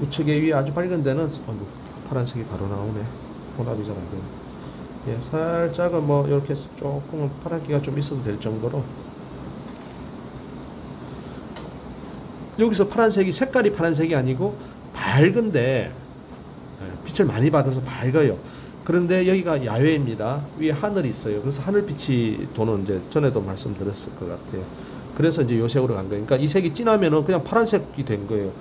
우측에 위에 아주 밝은 데는 파란색이 바로 나오네. 혼합이 잘 안 되네. 예, 살짝은 뭐 이렇게 조금은 파란기가 좀 있어도 될 정도로. 여기서 파란색이 색깔이 파란색이 아니고 밝은데 빛을 많이 받아서 밝아요. 그런데 여기가 야외입니다. 위에 하늘이 있어요. 그래서 하늘빛이 도는, 이제 전에도 말씀드렸을 것 같아요. 그래서 이제 요 색으로 간 거예요. 그러니까 이 색이 진하면은 그냥 파란색이 된 거예요.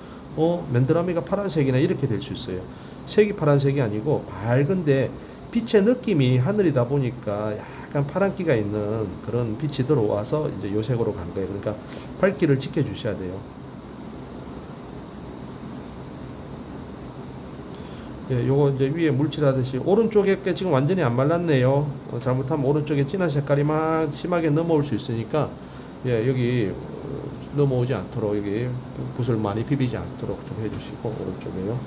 맨드라미가 파란색이나 이렇게 될 수 있어요. 색이 파란색이 아니고 밝은데 빛의 느낌이 하늘이다 보니까 약간 파란기가 있는 그런 빛이 들어와서 이제 요 색으로 간 거예요. 그러니까 밝기를 지켜 주셔야 돼요. 예, 요거 이제 위에 물칠하듯이 오른쪽에 게 지금 완전히 안 말랐네요. 잘못하면 오른쪽에 진한 색깔이 막 심하게 넘어올 수 있으니까, 예, 여기 넘어오지 않도록 여기 붓을 많이 비비지 않도록 좀 해주시고, 오른쪽에요.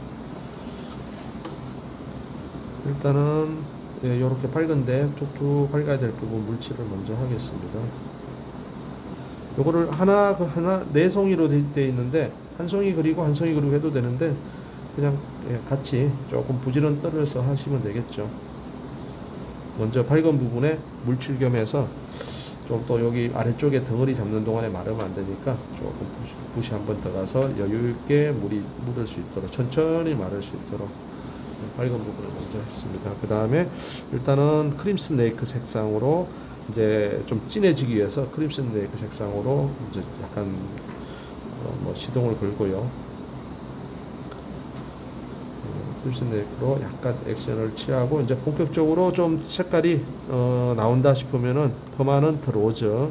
일단은 예, 요렇게 밝은데 툭툭 밝아야 될 부분 물칠을 먼저 하겠습니다. 요거를 하나 네 송이로 되어 있는데 한 송이 그리고 한 송이 그리고 해도 되는데, 그냥 같이 조금 부지런 떨어서 하시면 되겠죠. 먼저 밝은 부분에 물칠 겸해서 좀 또 여기 아래쪽에 덩어리 잡는 동안에 마르면 안 되니까 조금 붓이 한번 더 가서 여유 있게 물이 묻을 수 있도록 천천히 마를 수 있도록 밝은 부분을 먼저 했습니다. 그 다음에 일단은 크림슨 레이크 색상으로 이제 좀 진해지기 위해서 크림슨 레이크 색상으로 이제 약간 뭐 시동을 걸고요. 크림슨 레이크로 약간 액션을 취하고 이제 본격적으로 좀 색깔이 나온다 싶으면은 퍼마넌트 로즈,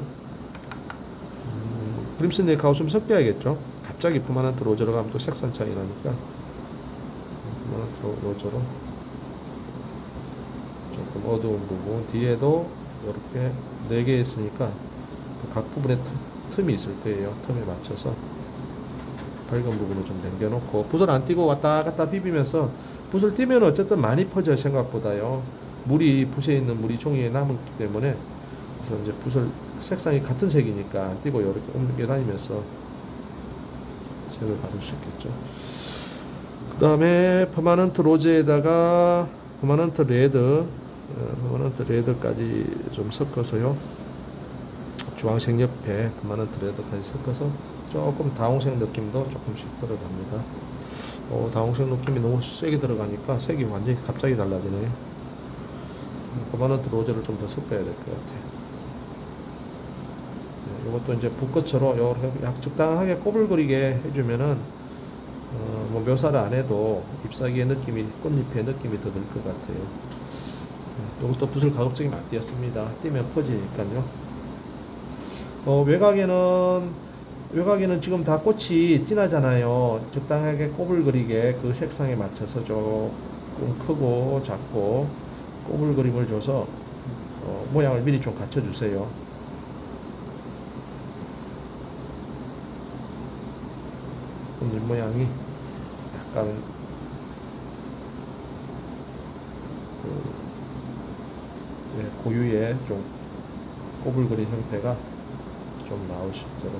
크림슨 레이크하고 좀 섞여야겠죠. 갑자기 퍼마넌트 로즈로 가면 또 색상 차이 나니까 퍼마넌트 로즈로 조금 어두운 부분 뒤에도 이렇게 4개 있으니까 각 부분에 틈이 있을 거예요. 틈에 맞춰서 밝은 부분을 좀 남겨놓고, 붓을 안 띄고 왔다 갔다 비비면서, 붓을 띄면 어쨌든 많이 퍼져요. 생각보다요. 물이, 붓에 있는 물이 종이에 남기 때문에. 그래서 이제 붓을, 색상이 같은 색이니까 안 띄고 이렇게 옮겨 다니면서 색을 바를 수 있겠죠. 그 다음에 퍼마넌트 로즈에다가 퍼마넌트 레드까지 좀 섞어서요. 주황색 옆에 퍼마넌트 레드까지 섞어서 조금 다홍색 느낌도 조금씩 들어갑니다. 다홍색 느낌이 너무 세게 들어가니까 색이 완전히 갑자기 달라지네요. 퍼마넌트 로즈를 좀 더 섞어야 될 것 같아요. 이것도 이제 붓끝으로 이렇게 약 적당하게 꼬불거리게 해주면은 뭐 묘사를 안 해도 잎사귀의 느낌이, 꽃잎의 느낌이 더 들 것 같아요. 이것도 붓을 가급적이면 안 띄었습니다. 띄면 퍼지니까요. 외곽에는 지금 다 꽃이 진하잖아요. 적당하게 꼬불거리게 그 색상에 맞춰서 조금 크고 작고 꼬불거림을 줘서 모양을 미리 좀 갖춰주세요. 꽃잎 모양이 약간 고유의 좀 꼬불거린 형태가 좀 나올 수 있도록.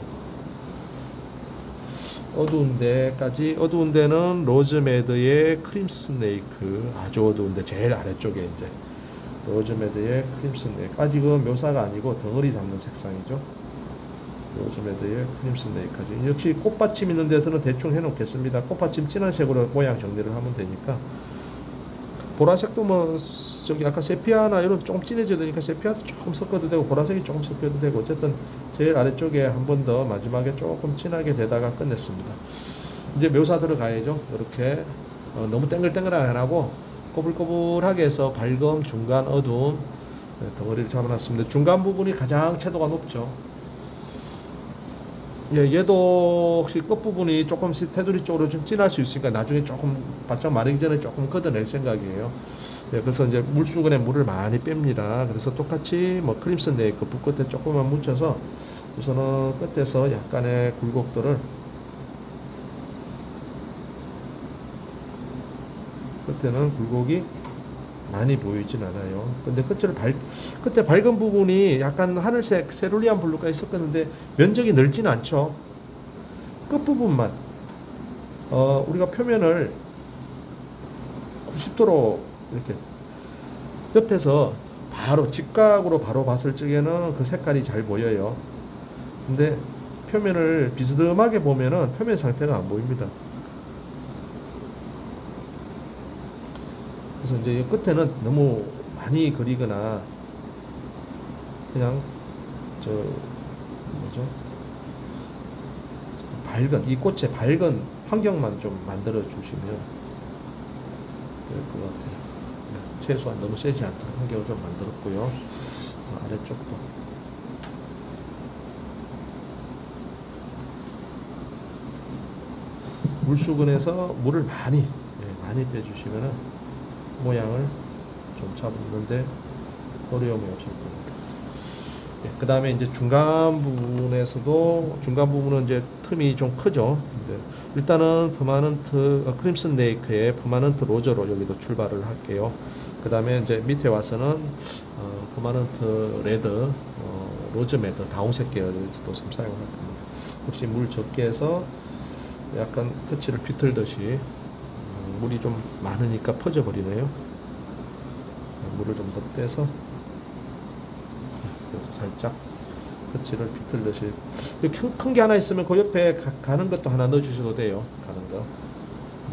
어두운 데는 로즈메드의 크림슨 레이크, 아주 어두운데 제일 아래쪽에 이제 로즈메드의 크림슨 레이크, 아직은 묘사가 아니고 덩어리 잡는 색상이죠. 로즈메드의 크림슨 레이크까지. 역시 꽃받침 있는 데서는 대충 해놓겠습니다. 꽃받침 진한 색으로 모양 정리를 하면 되니까. 보라색도 뭐 저기 아까 세피아나 이런 조금 진해져야 되니까 세피아도 조금 섞어도 되고 보라색이 조금 섞어도 되고, 어쨌든 제일 아래쪽에 한 번 더 마지막에 조금 진하게 되다가 끝냈습니다. 이제 묘사 들어가야죠. 이렇게 너무 땡글땡글하게 안 하고 꼬불꼬불하게 해서 밝음, 중간, 어두움 덩어리를 잡아놨습니다. 중간 부분이 가장 채도가 높죠. 예, 얘도 혹시 끝부분이 조금씩 테두리 쪽으로 좀 진할 수 있으니까 나중에 조금 바짝 마르기 전에 조금 걷어낼 생각이에요. 예, 그래서 이제 물수건에 물을 많이 뺍니다. 그래서 똑같이 뭐 크림슨 레이크 붓끝에 조금만 묻혀서 우선은 끝에서 약간의 굴곡들을, 끝에는 굴곡이 많이 보이진 않아요. 근데 끝에 밝은 부분이 약간 하늘색 세룰리안 블루까지 섞었는데 면적이 넓지는 않죠. 끝부분만 우리가 표면을 90도로 이렇게 옆에서 바로 직각으로 바로 봤을 적에는 그 색깔이 잘 보여요. 근데 표면을 비스듬하게 보면은 표면 상태가 안 보입니다. 그래서 이제 이 끝에는 너무 많이 그리거나 그냥 저 뭐죠? 밝은 이 꽃의 밝은 환경만 좀 만들어 주시면 될 것 같아요. 최소한 너무 세지 않도록 환경을 좀 만들었고요. 아래쪽도 물수건에서 물을 많이 빼주시면 모양을 좀 잡는데 어려움이 없을 겁니다. 그 다음에 이제 중간 부분은 이제 틈이 좀 크죠. 일단은 크림슨 레이크의 퍼마넌트 로저로 여기도 출발을 할게요. 그 다음에 이제 밑에 와서는 퍼마넌트 레드, 로즈메드, 다운색 계열에서도 사용할 겁니다. 혹시 물 적게 해서 약간 터치를 비틀듯이 물이 좀 많으니까 퍼져버리네요. 물을 좀 더 빼서 살짝 터치를 비틀듯이 큰 게 하나 있으면 그 옆에 가는 것도 하나 넣어주셔도 돼요. 가는 거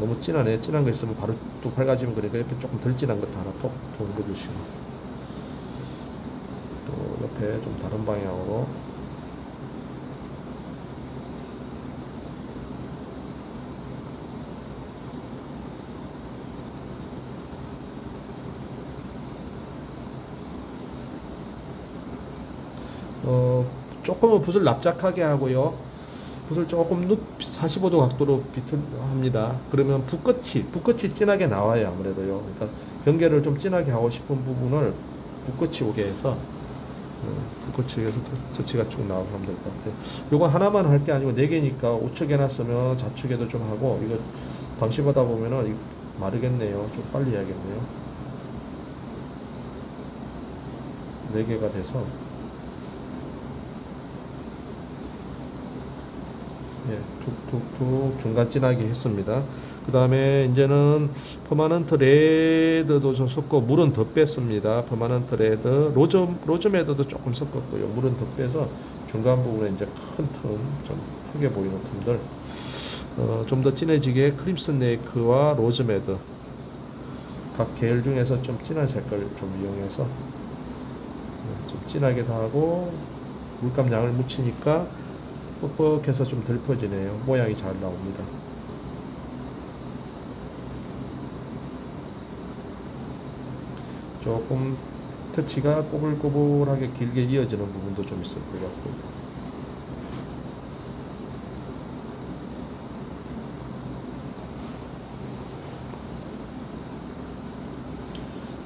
너무 진한 거 있으면 바로 또 밝아지면 그러니까 옆에 조금 덜 진한 것도 하나 톡 넣어주시고 또 옆에 좀 다른 방향으로 조금은 붓을 납작하게 하고요. 붓을 조금 45도 각도로 합니다. 그러면 붓끝이 진하게 나와요. 아무래도요. 그러니까 경계를 좀 진하게 하고 싶은 부분을 붓끝이 오게 해서 붓끝이 해서 터치가 쭉 나오게 하면 될 것 같아요. 요거 하나만 할 게 아니고 4개니까 우측에 놨으면 좌측에도 좀 하고 이거 방심하다 보면은 마르겠네요. 좀 빨리 해야겠네요. 4개가 돼서 툭툭툭 중간 진하게 했습니다. 그 다음에 이제는 퍼마넌트 레드도 좀 섞고 물은 더 뺐습니다. 퍼마넌트 레드, 로즈메드도 조금 섞었고요. 물은 더 빼서 중간 부분에 이제 큰 틈, 좀 크게 보이는 틈들 좀 더 진해지게 크림슨 레이크와 로즈메드 각 계열 중에서 좀 진한 색깔을 좀 이용해서 좀 진하게도 하고 물감 양을 묻히니까 뻑뻑해서 좀 덜 퍼지네요. 모양이 잘 나옵니다. 조금 터치가 꼬불꼬불하게 길게 이어지는 부분도 좀 있을 것 같고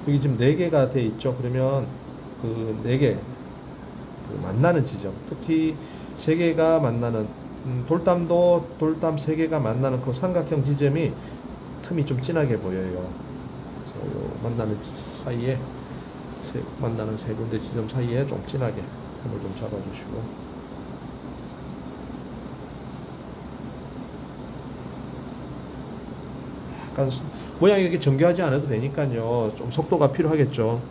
여기 지금 4개가 돼 있죠. 그러면 그 4개 만나는 지점, 특히 3개가 만나는 돌담 3개가 만나는 그 삼각형 지점이 틈이 좀 진하게 보여요. 그래서 요 만나는 사이에 만나는 3군데 지점 사이에 좀 진하게 틈을 좀 잡아주시고 약간 모양이 이렇게 정교하지 않아도 되니까요. 좀 속도가 필요하겠죠.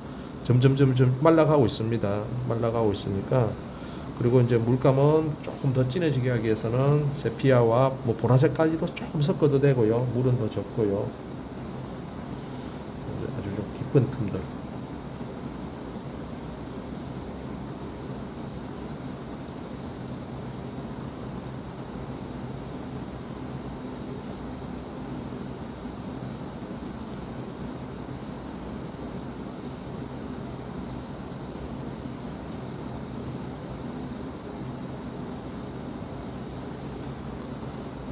점점 말라가고 있습니다. 말라가고 있으니까 그리고 이제 물감은 조금 더 진해지게 하기 위해서는 세피아와 뭐 보라색까지도 조금 섞어도 되고요. 물은 더 적고요. 아주 좀 깊은 틈들.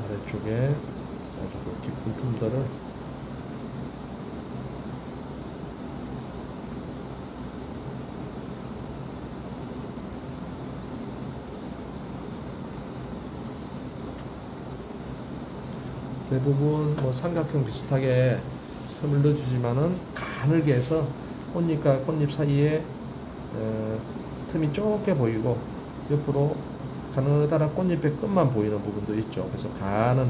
아래쪽에 아주 깊은 틈들을 대부분 뭐 삼각형 비슷하게 틈을 넣어주지만은 가늘게 해서 꽃잎과 꽃잎 사이에 틈이 좁게 보이고 옆으로 가느다란 꽃잎의 끝만 보이는 부분도 있죠. 그래서 가는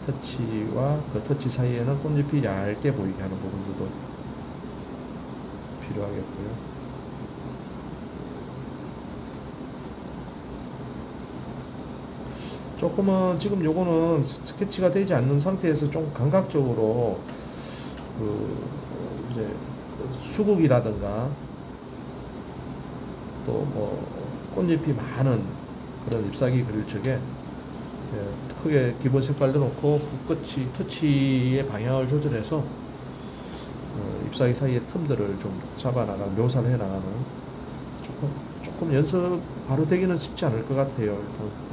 터치와 그 터치 사이에는 꽃잎이 얇게 보이게 하는 부분들도 필요하겠고요. 조금은 지금 요거는 스케치가 되지 않는 상태에서 좀 감각적으로 그 이제 수국이라든가 또 뭐 꽃잎이 많은 그런 잎사귀 그릴 적에 크게 기본 색깔 넣어놓고 붓끝이 터치의 방향을 조절해서 잎사귀 사이의 틈들을 좀 잡아나가는 묘사를 해나가는 조금 연습 바로 되기는 쉽지 않을 것 같아요. 일단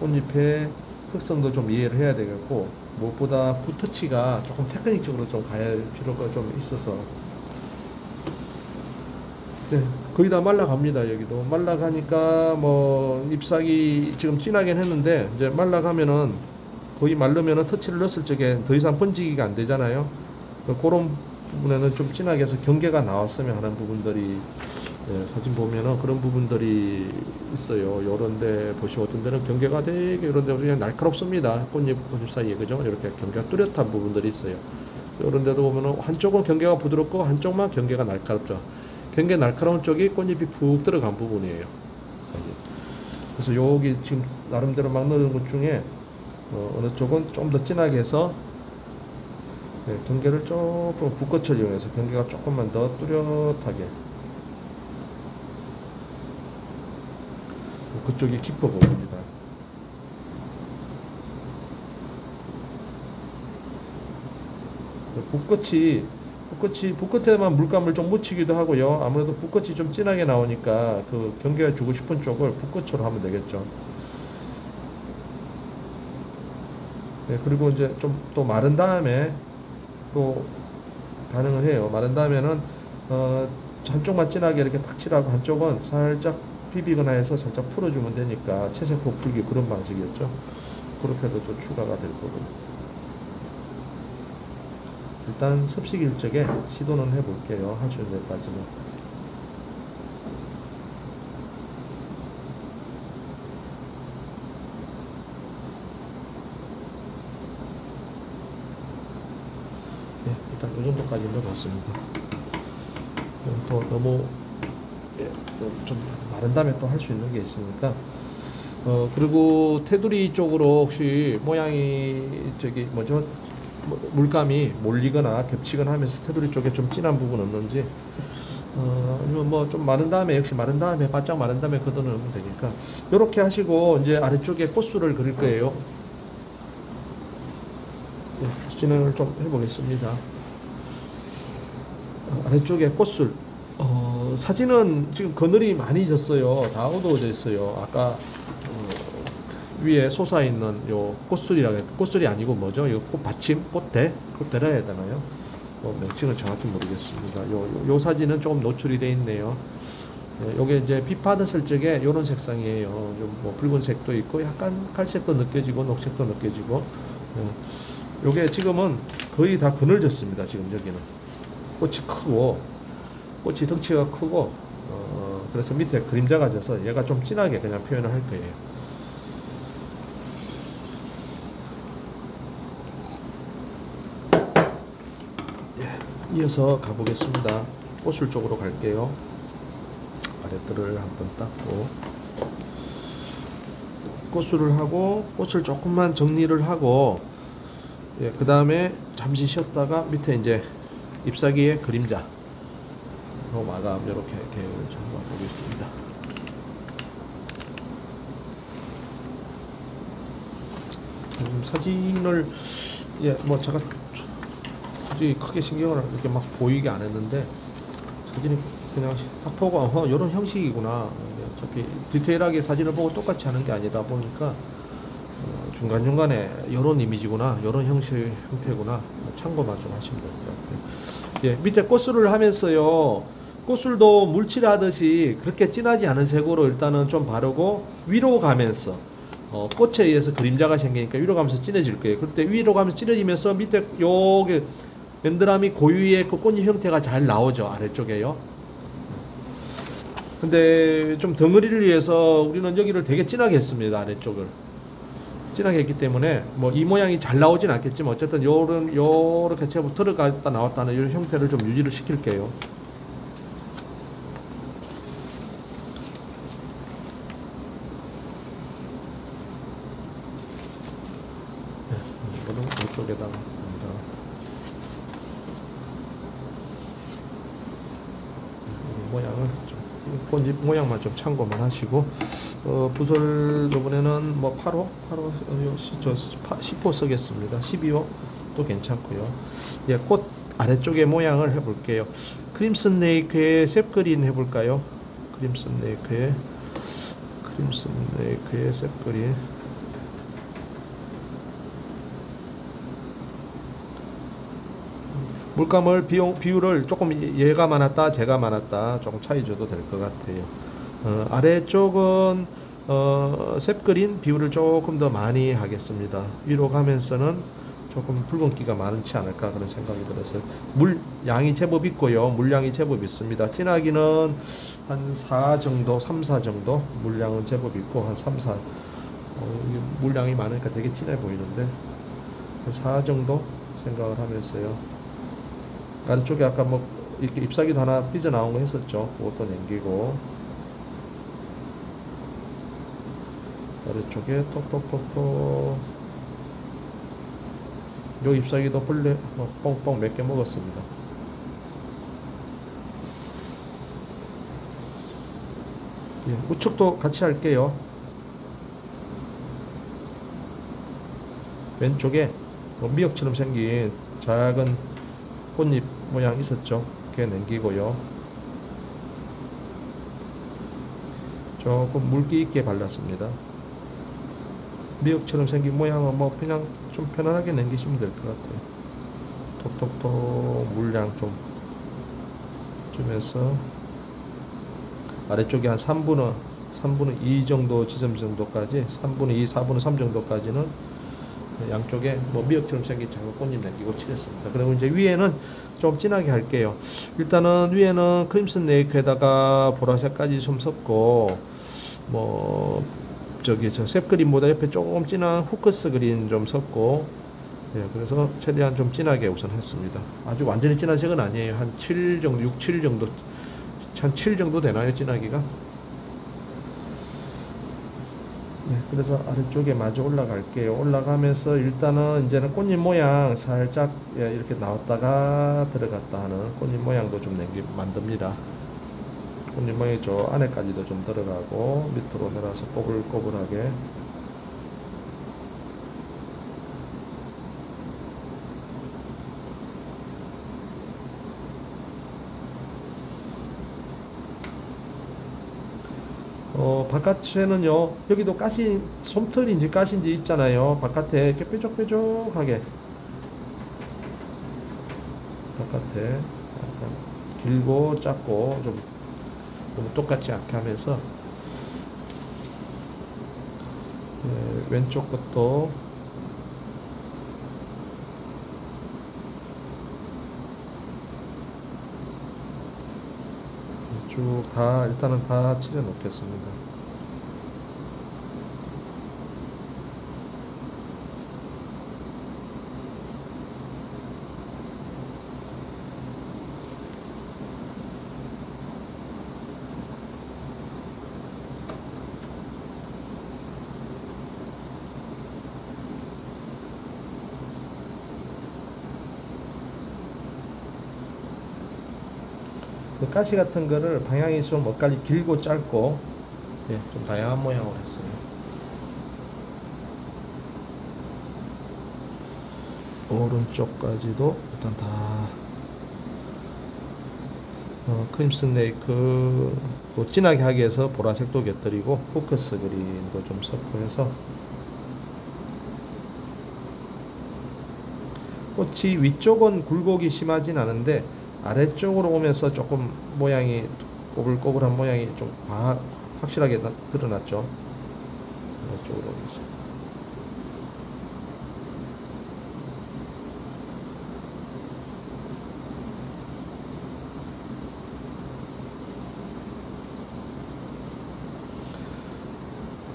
꽃잎의 특성도 좀 이해를 해야 되겠고 무엇보다 붓터치가 조금 테크닉적으로 좀 가야 할 필요가 좀 있어서 네, 거의 다 말라갑니다. 여기도 말라가니까 뭐 잎사귀 지금 진하긴 했는데 이제 말라가면은 거의 마르면은 터치를 넣었을 적에 더 이상 번지기가 안 되잖아요. 그런 부분에는 좀 진하게 해서 경계가 나왔으면 하는 부분들이 사진 보면은 그런 부분들이 있어요. 요런데 보시면 어떤 데는 경계가 되게 요런데 그냥 날카롭습니다. 꽃잎 사이에 그죠? 이렇게 경계가 뚜렷한 부분들이 있어요. 요런 데도 보면은 한쪽은 경계가 부드럽고 한쪽만 경계가 날카롭죠. 경계 날카로운 쪽이 꽃잎이 푹 들어간 부분이에요. 그래서 여기 지금 나름대로 막 넣은 것 중에 어느 쪽은 좀 더 진하게 해서 경계를 조금 붓끝을 이용해서 경계가 조금만 더 뚜렷하게 그쪽이 깊어 보입니다. 붓끝에만 물감을 좀 묻히기도 하고요. 아무래도 붓끝이 좀 진하게 나오니까 그 경계를 주고 싶은 쪽을 붓끝으로 하면 되겠죠. 네, 그리고 이제 좀 또 마른 다음에 또 가능을 해요. 마른 다음에는 한쪽만 진하게 이렇게 탁 칠하고 한쪽은 살짝 비비거나 해서 살짝 풀어주면 되니까 채색코 풀기 그런 방식이었죠. 그렇게 해도 또 추가가 될 거고. 일단 습식 일적에 시도는 해볼게요. 할 수 있는 데까지는. 네, 일단 이 정도까지는 해봤습니다. 또 너무 좀 마른 다음에 또 할 수 있는 게 있으니까 그리고 테두리 쪽으로 혹시 모양이 저기 뭐죠 물감이 몰리거나 겹치거나 하면서 테두리 쪽에 좀 진한 부분 없는지 뭐 좀 마른 다음에 역시 마른 다음에 바짝 마른 다음에 걷어내면 되니까 이렇게 하시고 이제 아래쪽에 꽃술을 그릴 거예요. 네, 진행을 좀 해보겠습니다. 아래쪽에 꽃술 사진은 지금 그늘이 많이 졌어요. 다 어두워져 있어요. 아까 위에 솟아있는 요 꽃술이 아니고 뭐죠? 이 꽃받침? 꽃대라 해야 되나요? 명칭은 정확히 모르겠습니다. 요 사진은 조금 노출이 돼 있네요. 요게 이제 빛 받았을 적에 요런 색상이에요. 좀 뭐 붉은색도 있고 약간 갈색도 느껴지고 녹색도 느껴지고 요게 지금은 거의 다 그늘졌습니다. 지금 여기는 꽃이 크고 꽃이 덩치가 크고 그래서 밑에 그림자가 져서 얘가 좀 진하게 그냥 표현을 할 거예요. 이어서 가보겠습니다. 꽃술 쪽으로 갈게요. 아랫뜰을 한번 닦고 꽃술을 하고 꽃을 조금만 정리를 하고 그 다음에 잠시 쉬었다가 밑에 이제 잎사귀의 그림자 마감 이렇게 계획을 잡아 보겠습니다. 사진을 뭐 제가 굳이 크게 신경을 이렇게 막 보이게 안 했는데 사진이 그냥 딱 보고 이런 형식이구나. 어차피 디테일하게 사진을 보고 똑같이 하는 게 아니다 보니까 중간중간에 이런 이미지구나, 이런 형태구나 참고만 좀 하시면 될 것 같아요. 밑에 꽃술을 하면서요, 꽃술도 물칠하듯이 그렇게 진하지 않은 색으로 일단은 좀 바르고 위로 가면서 꽃에 의해서 그림자가 생기니까 위로 가면서 진해질 거예요. 그럴 때 위로 가면서 진해지면서 밑에 요게 맨드라미 고유의 그 꽃잎 형태가 잘 나오죠. 아래쪽에요. 근데 좀 덩어리를 위해서 우리는 여기를 되게 진하게 했습니다. 아래쪽을. 진하게 했기 때문에 뭐 이 모양이 잘 나오진 않겠지만 어쨌든 요렇게 제법 들어갔다 나왔다는 이런 형태를 좀 유지를 시킬게요. 네, 이거는 이쪽에다가 합니다. 이 모양을 좀 꽃잎 모양만 좀 참고만 하시고 붓을 이번에는 뭐 8호 저 10호 쓰겠습니다. 12호도 괜찮고요. 예, 꽃 아래쪽에 모양을 해볼게요. 크림슨 레이크의 셉그린 해볼까요? 크림슨 레이크의 셉그린. 물감을 비율을 조금 얘가 많았다 제가 많았다 조금 차이 줘도 될 것 같아요. 아래쪽은 셉그린 비율을 조금 더 많이 하겠습니다. 위로 가면서는 조금 붉은기가 많지 않을까 그런 생각이 들어서 물양이 제법 있고요. 물량이 제법 있습니다. 진하기는 한 4 정도 3, 4 정도 물량은 제법 있고 한 3, 4 물량이 많으니까 되게 진해 보이는데 한 4 정도 생각을 하면서요. 아래쪽에 아까 뭐 이렇게 잎사귀도 하나 삐져나온 거 했었죠. 그것도 남기고 아래쪽에 톡톡톡톡 요 잎사귀도 벌레 뻥뻥 몇 개 먹었습니다. 예, 우측도 같이 할게요. 왼쪽에 뭐 미역처럼 생긴 작은 꽃잎 모양 있었죠. 걔 남기고요. 조금 물기 있게 발랐습니다. 미역처럼 생긴 모양은 뭐 그냥 좀 편안하게 남기시면 될 것 같아요. 톡톡톡 물량 좀 주면서 아래쪽에 한 3분의 2 정도 지점 정도까지 3분의 2, 4분의 3 정도까지는 양쪽에 뭐 미역처럼 생긴 작은 꽃잎 남기고 칠했습니다. 그리고 이제 위에는 좀 진하게 할게요. 일단은 위에는 크림슨 레이크에다가 보라색까지 좀 섞고 뭐 저기 저 셉그린보다 옆에 조금 진한 후크스 그린 좀 섞고 예, 그래서 최대한 좀 진하게 우선 했습니다. 아주 완전히 진한 색은 아니에요. 한 7 정도, 6, 7 정도, 한 7 정도 되나요, 진하기가? 네, 그래서 아래쪽에 마저 올라갈게요. 올라가면서 일단은 이제는 꽃잎 모양 살짝 예, 이렇게 나왔다가 들어갔다 하는 꽃잎 모양도 좀 만듭니다. 꽃잎 모양이 저 안에까지도 좀 들어가고 밑으로 내려서 꼬불꼬불하게 바깥에는요 여기도 가시 솜털인지 가시인지 있잖아요. 바깥에 이렇게 뾰족뾰족하게 바깥에 약간 길고 작고 좀 너무 똑같지 않게 하면서 왼쪽 것도 쭉 다 일단은 다 칠해 놓겠습니다. 그 가시 같은 거를 방향이 좀 엇갈리 길고 짧고 예, 좀 다양한 모양으로 했어요. 오른쪽까지도 일단 다 크림슨 레이크 또 진하게 하기 위해서 보라색도 곁들이고 포커스 그린도 좀 섞고 해서 꽃이 위쪽은 굴곡이 심하진 않은데 아래쪽으로 오면서 조금 모양이 꼬불꼬불한 모양이 좀 확실하게 드러났죠. 아래쪽으로 오면서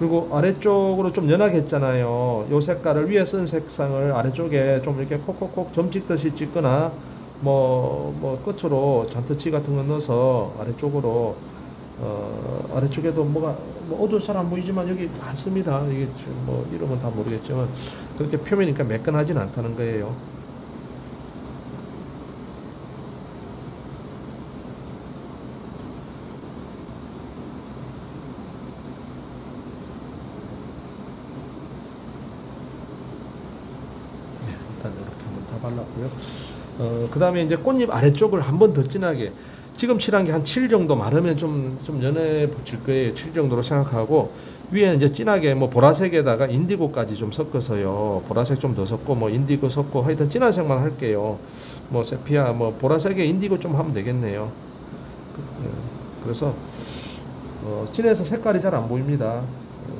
그리고 아래쪽으로 좀 연하게 했잖아요. 요 색깔을 위에 쓴 색상을 아래쪽에 좀 이렇게 콕콕콕 점 찍듯이 찍거나 뭐 끝으로 잔터치 같은 거 넣어서 아래쪽으로 아래쪽에도 뭐가 뭐 어두운 잘 안 보이지만 여기 많습니다. 이게 지금 뭐 이름은 다 모르겠지만 그렇게 표면이니까 매끈하진 않다는 거예요. 일단 이렇게 한번 다 발랐고요. 그 다음에 이제 꽃잎 아래쪽을 한 번 더 진하게 지금 칠한 게 한 7 정도 마르면 좀 연해 붙일 거예요. 7 정도로 생각하고 위에 이제 진하게 뭐 보라색에다가 인디고까지 좀 섞어서요. 보라색 좀 더 섞고 뭐 인디고 섞고 하여튼 진한 색만 할게요. 뭐 세피아 뭐 보라색에 인디고 좀 하면 되겠네요. 그래서 진해서 색깔이 잘 안 보입니다.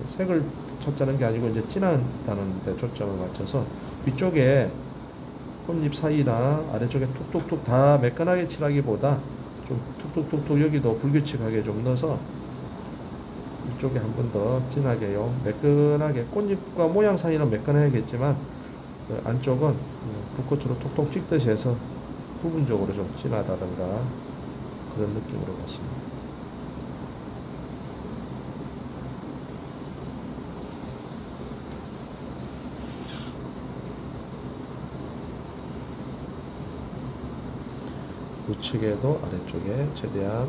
색을 쳤자는 게 아니고 이제 진하다는 데 초점을 맞춰서 위쪽에 꽃잎 사이나 아래쪽에 툭툭툭 다 매끈하게 칠하기보다 좀 툭툭툭툭 여기도 불규칙하게 좀 넣어서 이쪽에 한 번 더 진하게요. 매끈하게 꽃잎과 모양 사이는 매끈해야겠지만 그 안쪽은 붓끝으로 톡톡 찍듯이 해서 부분적으로 좀 진하다든가 그런 느낌으로 갔습니다. 우측에도 아래쪽에 최대한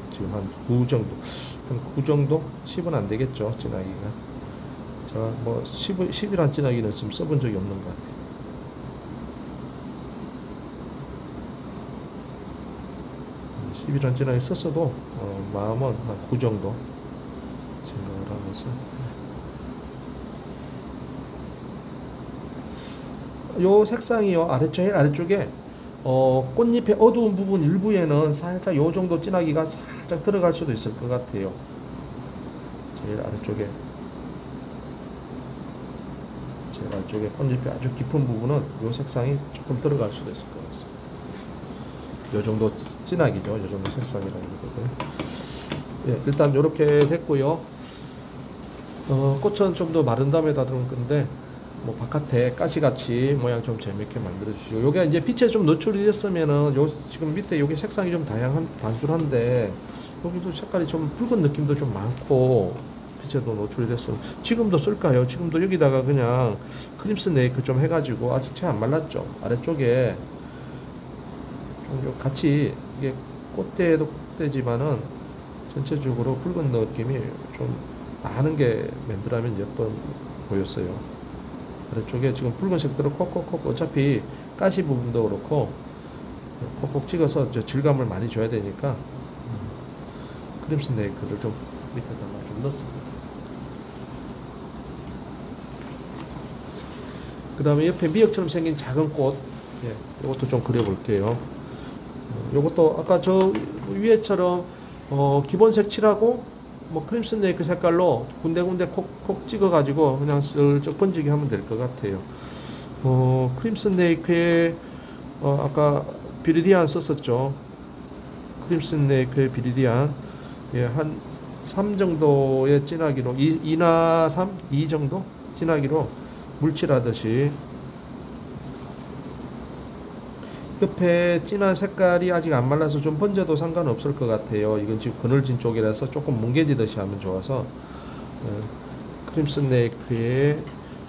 지금 한 9 정도, 한 9 정도? 10은 안 되겠죠, 진하기가. 제가 뭐 10이란 진하기는 지금 써본 적이 없는 것 같아요. 10이란 진하기 썼어도 마음은 한 9 정도 생각을 하면서. 요 색상이요, 아래쪽에 꽃잎의 어두운 부분 일부에는 살짝 요 정도 진하기가 살짝 들어갈 수도 있을 것 같아요. 제일 아래쪽에 꽃잎의 아주 깊은 부분은 요 색상이 조금 들어갈 수도 있을 것 같습니다. 요 정도 진하기죠. 요 정도 색상이라는 거거든요. 예, 일단 요렇게 됐고요. 꽃은 좀 더 마른 다음에 다듬을 건데 뭐 바깥에 가시같이 모양 좀 재밌게 만들어 주시고 요게 이제 빛에 좀 노출이 됐으면은 요 지금 밑에 요게 색상이 좀 단순한데 여기도 색깔이 좀 붉은 느낌도 좀 많고 빛에도 노출이 됐어. 지금도 쓸까요? 지금도 여기다가 그냥 크림슨 네이크 좀 해가지고 아직 채 안 말랐죠. 아래쪽에 좀 같이 이게 꽃대도 꽃대지만은 전체적으로 붉은 느낌이 좀 많은 게 맨들하면 예뻐 보였어요. 아래쪽에 지금 붉은색들을 콕콕콕 어차피 가시 부분도 그렇고 콕콕 찍어서 질감을 많이 줘야 되니까 크림슨 네이크를 좀 밑에다가 좀 넣습니다. 그 다음에 옆에 미역처럼 생긴 작은 꽃, 예, 이것도 좀 그려볼게요. 이것도 아까 저 위에처럼 기본색 칠하고 뭐 크림슨 네이크 색깔로 군데군데 콕콕 찍어가지고 그냥 슬쩍 번지게 하면 될 것 같아요. 크림슨 네이크에 아까 비리디안 썼었죠. 크림슨 네이크의 비리디안, 예, 한 3 정도의 진하기로 2나 3? 2 정도 진하기로 물칠하듯이 옆에 진한 색깔이 아직 안 말라서 좀 번져도 상관없을 것 같아요. 이건 지금 그늘진 쪽이라서 조금 뭉개지듯이 하면 좋아서 크림슨 네이크의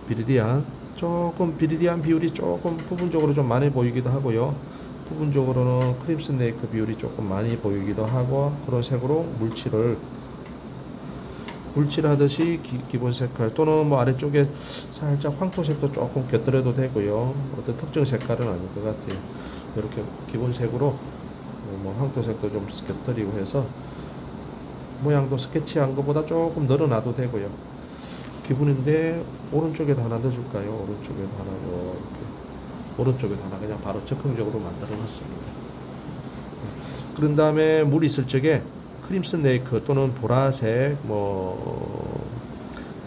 비리디안, 조금 비리디안 비율이 조금 부분적으로 좀 많이 보이기도 하고요. 부분적으로는 크림슨 네이크 비율이 조금 많이 보이기도 하고 그런 색으로 물칠하듯이 기본 색깔 또는 뭐 아래쪽에 살짝 황토색도 조금 곁들여도 되고요. 어떤 특정 색깔은 아닐 것 같아요. 이렇게 기본색으로 뭐 황토색도 좀 곁들이고 해서 모양도 스케치한 것보다 조금 늘어나도 되고요. 기분인데 오른쪽에도 하나 넣어줄까요? 오른쪽에도 하나 이렇게 오른쪽에도 하나 그냥 바로 적극적으로 만들어 놨습니다. 그런 다음에 물 있을 적에 크림슨 네이크 또는 보라색 뭐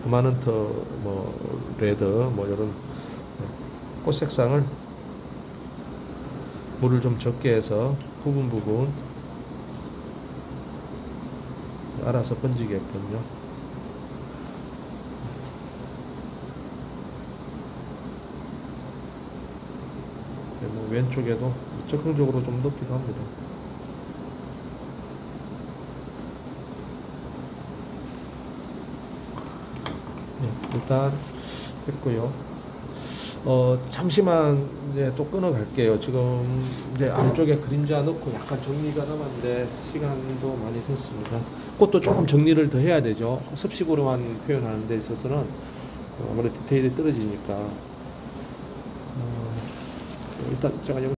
퍼마넌트 뭐 레드 뭐 이런 꽃 색상을 물을 좀 적게 해서 부분 알아서 번지게끔요. 뭐 왼쪽에도 적극적으로 좀 넣기도 합니다. 네, 일단 됐고요. 잠시만 이제 또 끊어 갈게요. 지금 이제 아래쪽에 그림자 넣고 약간 정리가 남았는데 시간도 많이 됐습니다. 그것도 조금 정리를 더 해야 되죠. 습식으로만 표현하는 데 있어서는 아무래도 디테일이 떨어지니까 일단 제가